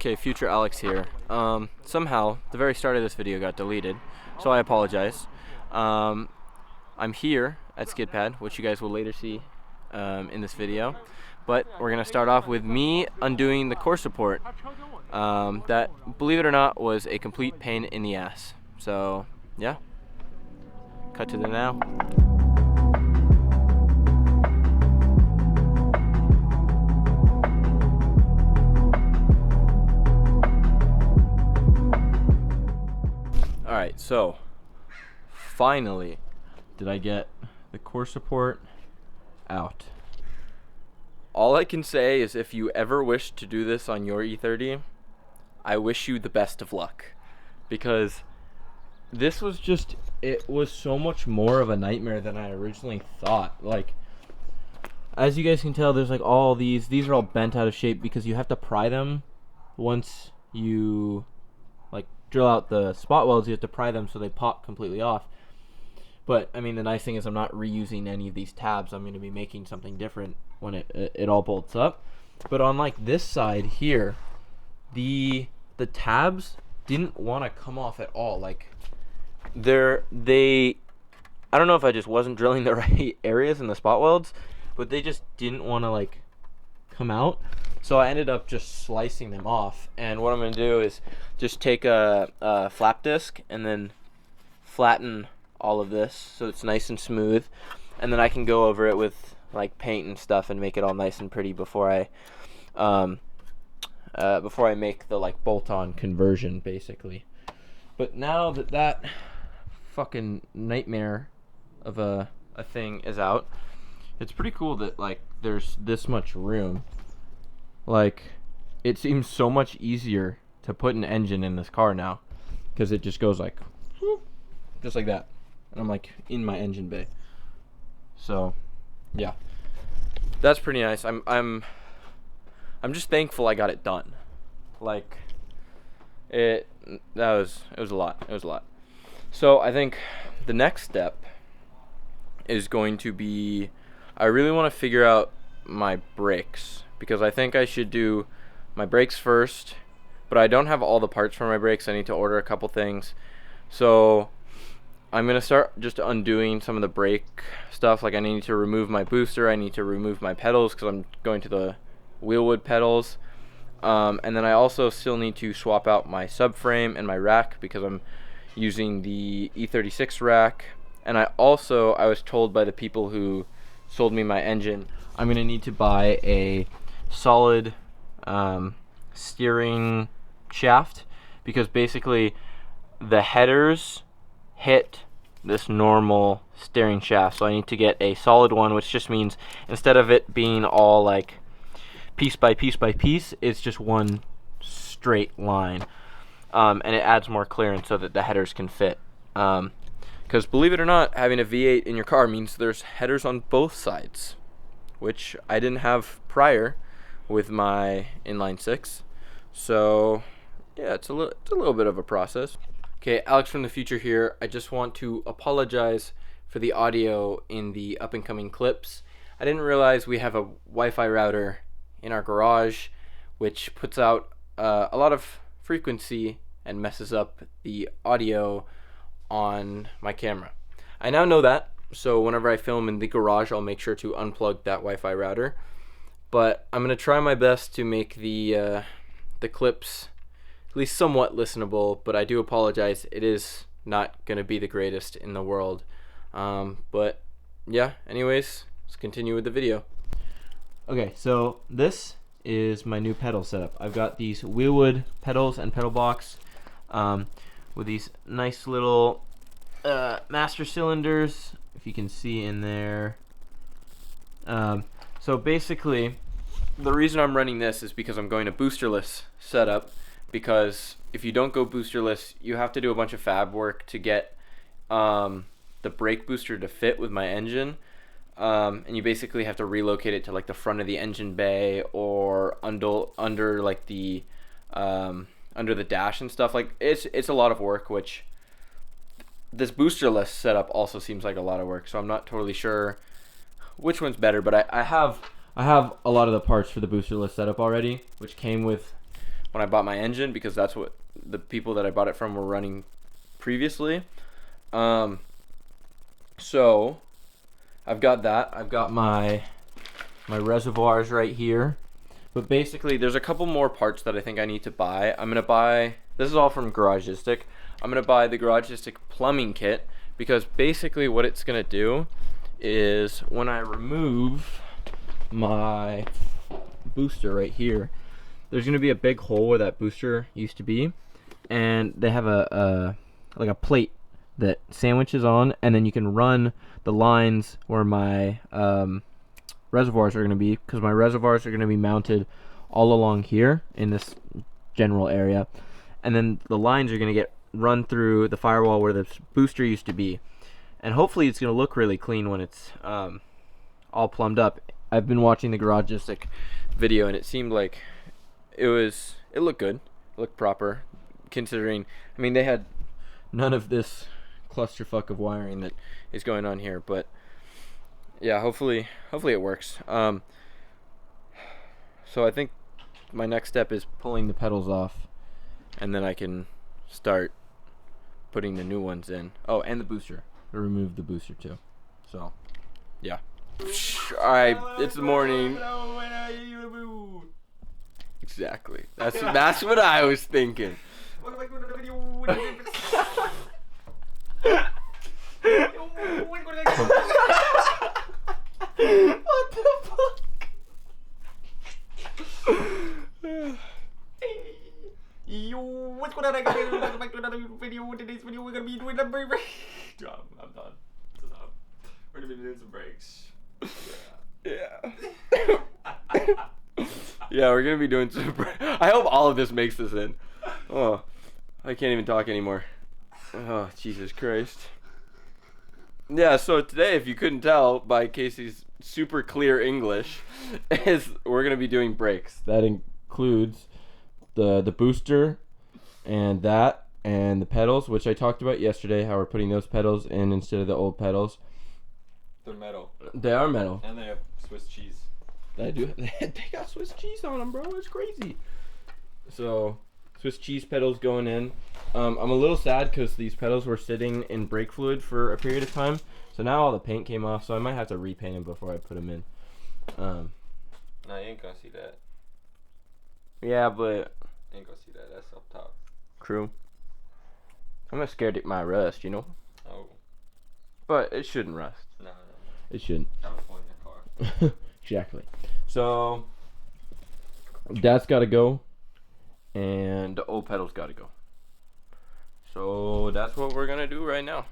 Okay, future Alex here. Somehow, the very start of this video got deleted, so I apologize. I'm here at SkidPad, which you guys will later see in this video. But we're going to start off with me undoing the core support. That, believe it or not, was a complete pain in the ass. So, yeah. Cut to the now. Alright, so finally did I get the core support out. All I can say is if you ever wish to do this on your E30, I wish you the best of luck, because this was just, it was so much more of a nightmare than I originally thought. Like, as you guys can tell, there's like all these are all bent out of shape because you have to pry them once you like drill out the spot welds. You have to pry them so they pop completely off. But I mean, the nice thing is I'm not reusing any of these tabs. I'm going to be making something different when it all bolts up. But on like this side here, the tabs didn't want to come off at all. Like I don't know if I just wasn't drilling the right areas in the spot welds, but they just didn't want to like come out. So I ended up just slicing them off. And what I'm going to do is just take a flap disc and then flatten all of this so it's nice and smooth, and then I can go over it with like paint and stuff and make it all nice and pretty before I make the like bolt-on conversion, basically. But now that fucking nightmare of a thing is out, it's pretty cool that like there's this much room. Like, it seems so much easier to put an engine in this car now, because it just goes like whoop, just like that, and I'm like in my engine bay. So yeah, that's pretty nice. I'm just thankful I got it done. Like, it was a lot. So I think the next step is going to be, I really want to figure out my brakes, because I think I should do my brakes first, but I don't have all the parts for my brakes. I need to order a couple things. So I'm going to start just undoing some of the brake stuff. Like, I need to remove my booster, I need to remove my pedals because I'm going to the wheelwood pedals. And then I also still need to swap out my subframe and my rack because I'm using the E36 rack. And I was told by the people who sold me my engine, I'm going to need to buy a solid steering shaft, because basically the headers hit this normal steering shaft. So I need to get a solid one, which just means instead of it being all like piece by piece by piece, it's just one straight line. And it adds more clearance so that the headers can fit. Because believe it or not, having a V8 in your car means there's headers on both sides, which I didn't have prior with my inline six. So yeah, it's a little bit of a process. Okay, Alex from the future here. I just want to apologize for the audio in the up and coming clips. I didn't realize we have a Wi-Fi router in our garage, which puts out a lot of frequency and messes up the audio on my camera. I now know that, so whenever I film in the garage, I'll make sure to unplug that Wi-Fi router. But I'm gonna try my best to make the clips at least somewhat listenable. But I do apologize; it is not gonna be the greatest in the world. But yeah. Anyways, let's continue with the video. Okay, so this is my new pedal setup. I've got these wheelwood pedals and pedal box with these nice little master cylinders, if you can see in there. So basically, the reason I'm running this is because I'm going to boosterless setup, because if you don't go boosterless, you have to do a bunch of fab work to get the brake booster to fit with my engine. And you basically have to relocate it to like the front of the engine bay or under like the under the dash and stuff. Like, it's a lot of work, which this boosterless setup also seems like a lot of work. So I'm not totally sure which one's better, but I have a lot of the parts for the boosterless setup already, which came with when I bought my engine, because that's what the people that I bought it from were running previously. So I've got that. I've got my reservoirs right here. But basically, there's a couple more parts that I think I need to buy. I'm going to buy, this is all from Garagistic. I'm going to buy the Garagistic plumbing kit, because basically what it's going to do is when I remove my booster right here, there's going to be a big hole where that booster used to be, and they have like a plate that sandwiches on, and then you can run the lines where my reservoirs are going to be, because my reservoirs are going to be mounted all along here in this general area, and then the lines are going to get run through the firewall where the booster used to be, and hopefully it's going to look really clean when it's all plumbed up. I've been watching the Garagistic video, and it seemed like it looked good, it looked proper, considering, I mean, they had none of this clusterfuck of wiring that is going on here, but yeah, hopefully it works. So I think my next step is pulling the pedals off, and then I can start putting the new ones in. Oh, and the booster. I removed the booster too. So, yeah. Alright, it's the morning. Exactly. That's what I was thinking. What the fuck? Yo, what's going on? Welcome back to another video. In today's video, we're gonna be doing a break. I'm done. It's enough. We're gonna be doing some breaks. Yeah. Yeah, we're gonna be doing some breaks. I hope all of this makes this in. Oh, I can't even talk anymore. Oh, Jesus Christ. Yeah, so today, if you couldn't tell by Casey's super clear English, is we're gonna be doing brakes. That includes the booster and the pedals, which I talked about yesterday, how we're putting those pedals in instead of the old pedals. They're metal. They are metal. And they have Swiss cheese. They do. They got Swiss cheese on them, bro. It's crazy. So, Swiss cheese pedals going in. I'm a little sad because these pedals were sitting in brake fluid for a period of time. So now all the paint came off, so I might have to repaint them before I put them in. No, you ain't gonna see that. Yeah, but You ain't gonna see that. That's up top. True. I'm not scared it might rust, you know? Oh. But it shouldn't rust. No. It shouldn't. California car. Exactly. So, that's got to go, and the old pedals got to go. So, that's what we're going to do right now.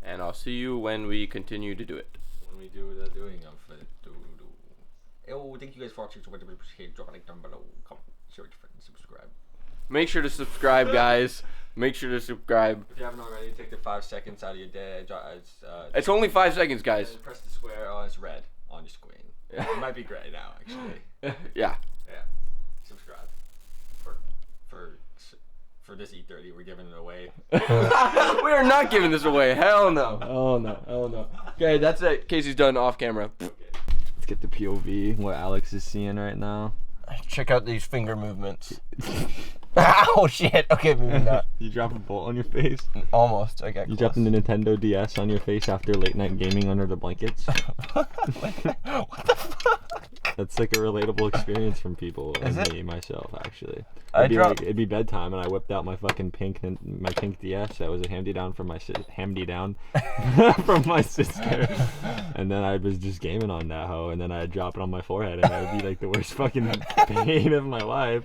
And I'll see you when we continue to do it. When we do the doing of it. Oh, thank you guys for watching. So much appreciate. Drop a like down below. Comment, share with your friends, subscribe. Make sure to subscribe, guys. Make sure to subscribe. If you haven't already, take the 5 seconds out of your day. It's only 5 seconds, guys. Press the square. Oh, it's red on your screen. It might be gray now, actually. Yeah. Yeah. Subscribe. For this E30, we're giving it away. We are not giving this away. Hell no. Oh no. Hell no. Okay, that's it. Casey's done off camera. Okay. Let's get the POV, what Alex is seeing right now. Check out these finger movements. Oh shit. Okay, maybe not. You drop a bolt on your face? Almost. I got You close. dropped the Nintendo DS on your face after late night gaming under the blankets? What the fuck? That's like a relatable experience from people. Is and it? me, myself, actually. I Like, it'd be bedtime, and I whipped out my fucking pink DS that was a hand-me-down from my sister, and then I was just gaming on that hoe, and then I'd drop it on my forehead, and that would be like the worst fucking pain of my life.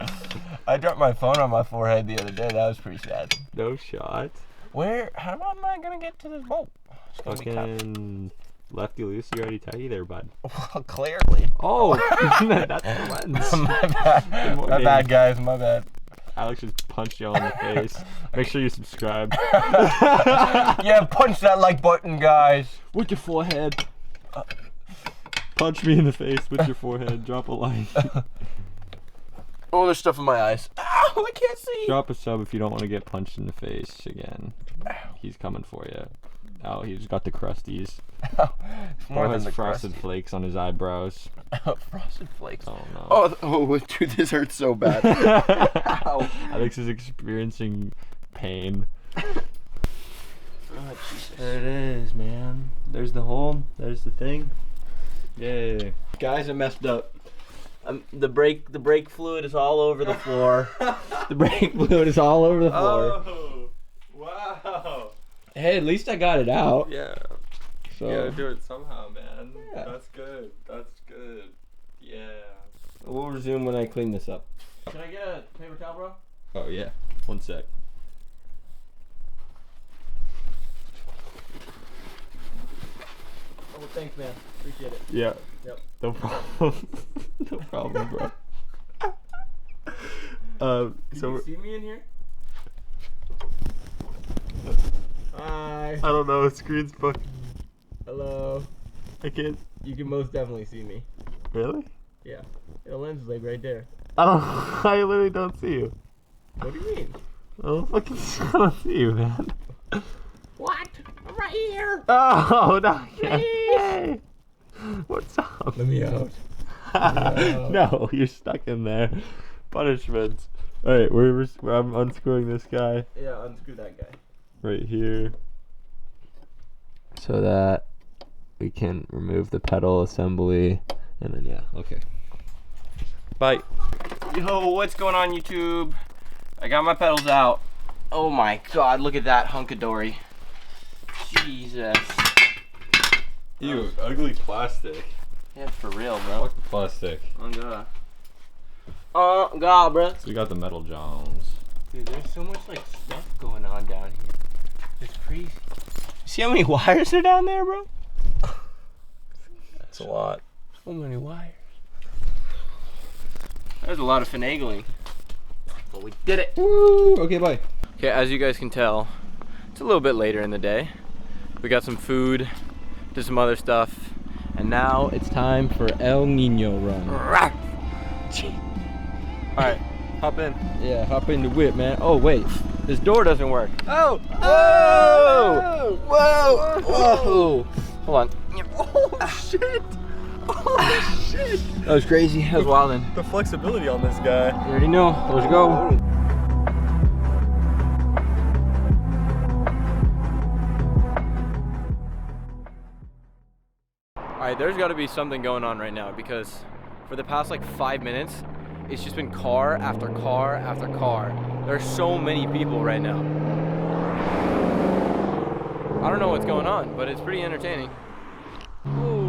I dropped my phone on my forehead the other day. That was pretty sad. No shot. How am I gonna get to this boat? It's gonna be tough. Fucking lefty loose. You already tell you there, bud. Well, clearly. Oh, that's the lens. My bad. My bad, guys. My bad. Alex just punched you all in the face. Make sure you subscribe. Yeah, punch that like button, guys. With your forehead. Punch me in the face with your forehead. Drop a like. Oh, there's stuff in my eyes. Ow, I can't see. Drop a sub if you don't want to get punched in the face again. He's coming for you. Oh, he's got the crusties. More than has the frosted crusty. flakes on his eyebrows. Frosted flakes. Oh no. Oh, dude, this hurts so bad. Ow. Wow. Alex is experiencing pain. Oh, Jesus. There it is, man. There's the hole. There's the thing. Yay. Guys, I messed up. The brake fluid is all over the floor. The brake fluid is all over the floor. Oh, wow. Hey, at least I got it out. Yeah. So You gotta do it somehow, man. Yeah. That's good. That's good. Yeah. we'll resume when I clean this up. Can I get a paper towel, bro? Oh, yeah. 1 sec. Oh, thanks, man. Appreciate it. Yeah. Yep. No problem. No problem, bro. Can So you see me in here? Hi. I don't know. The screen's fucking. Hello. I can't. You can most definitely see me. Really? Yeah. The lens is like right there. I don't. I literally don't see you. What do you mean? I don't fucking. I don't see you, man. What? I'm right here. Oh no! Please. Hey. What's up? Let me out. No, you're stuck in there. Punishments. All right, I'm unscrewing this guy Yeah, unscrew that guy. right here, so that we can remove the pedal assembly, and then yeah, okay. Bye. Yo, what's going on, YouTube? I got my pedals out. Oh my god, look at that hunkadory. Jesus. Ew, ugly plastic. Yeah, for real, bro. Fuck the plastic. Oh god. Oh god, bro. So we got the metal johns. Dude, there's so much like stuff going on down here. It's crazy. See how many wires are down there, bro? That's a lot. So many wires. There's a lot of finagling. But we did it. Woo! Okay, bye. Okay, as you guys can tell, it's a little bit later in the day. We got some food, did some other stuff, and now it's time for El Nino run. Alright, hop in. Yeah, hop in the whip, man. Oh wait, this door doesn't work. Oh! Whoa! Whoa! Whoa! Hold on. Oh shit! Oh shit! That was crazy. That was wildin'. The flexibility on this guy. You already know. Let's go. Alright, there's got to be something going on right now because for the past like 5 minutes, it's just been car after car after car. There's so many people right now. I don't know what's going on, but it's pretty entertaining. Ooh.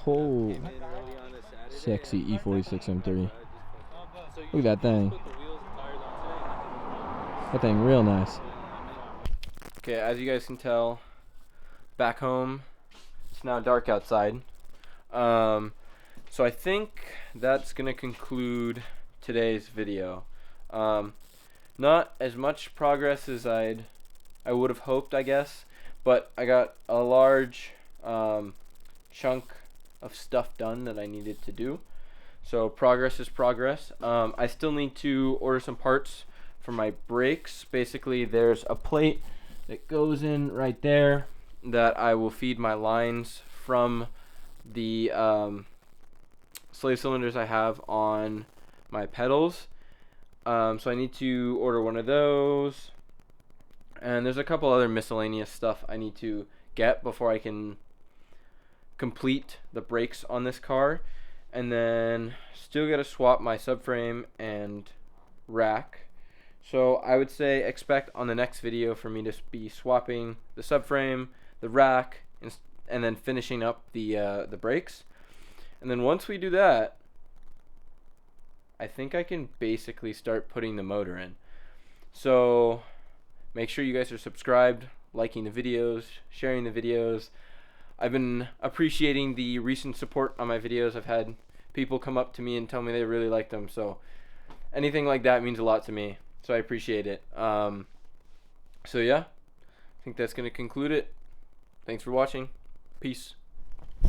Oh, sexy E46 M3. Look at that thing. That thing real nice. Okay, as you guys can tell, back home, it's now dark outside. So I think that's gonna conclude today's video. Not as much progress as I would have hoped, I guess, but I got a large chunk of stuff done that I needed to do. So progress is progress. I still need to order some parts for my brakes. Basically, there's a plate that goes in right there that I will feed my lines from the slave cylinders I have on my pedals. So I need to order one of those. And there's a couple other miscellaneous stuff I need to get before I can complete the brakes on this car. And then still got to swap my subframe and rack. So I would say expect on the next video for me to be swapping the subframe, the rack, and then finishing up the brakes. And then once we do that, I think I can basically start putting the motor in. So make sure you guys are subscribed, liking the videos, sharing the videos. I've been appreciating the recent support on my videos. I've had people come up to me and tell me they really like them. So anything like that means a lot to me. So I appreciate it. So yeah, I think that's going to conclude it. Thanks for watching. Peace.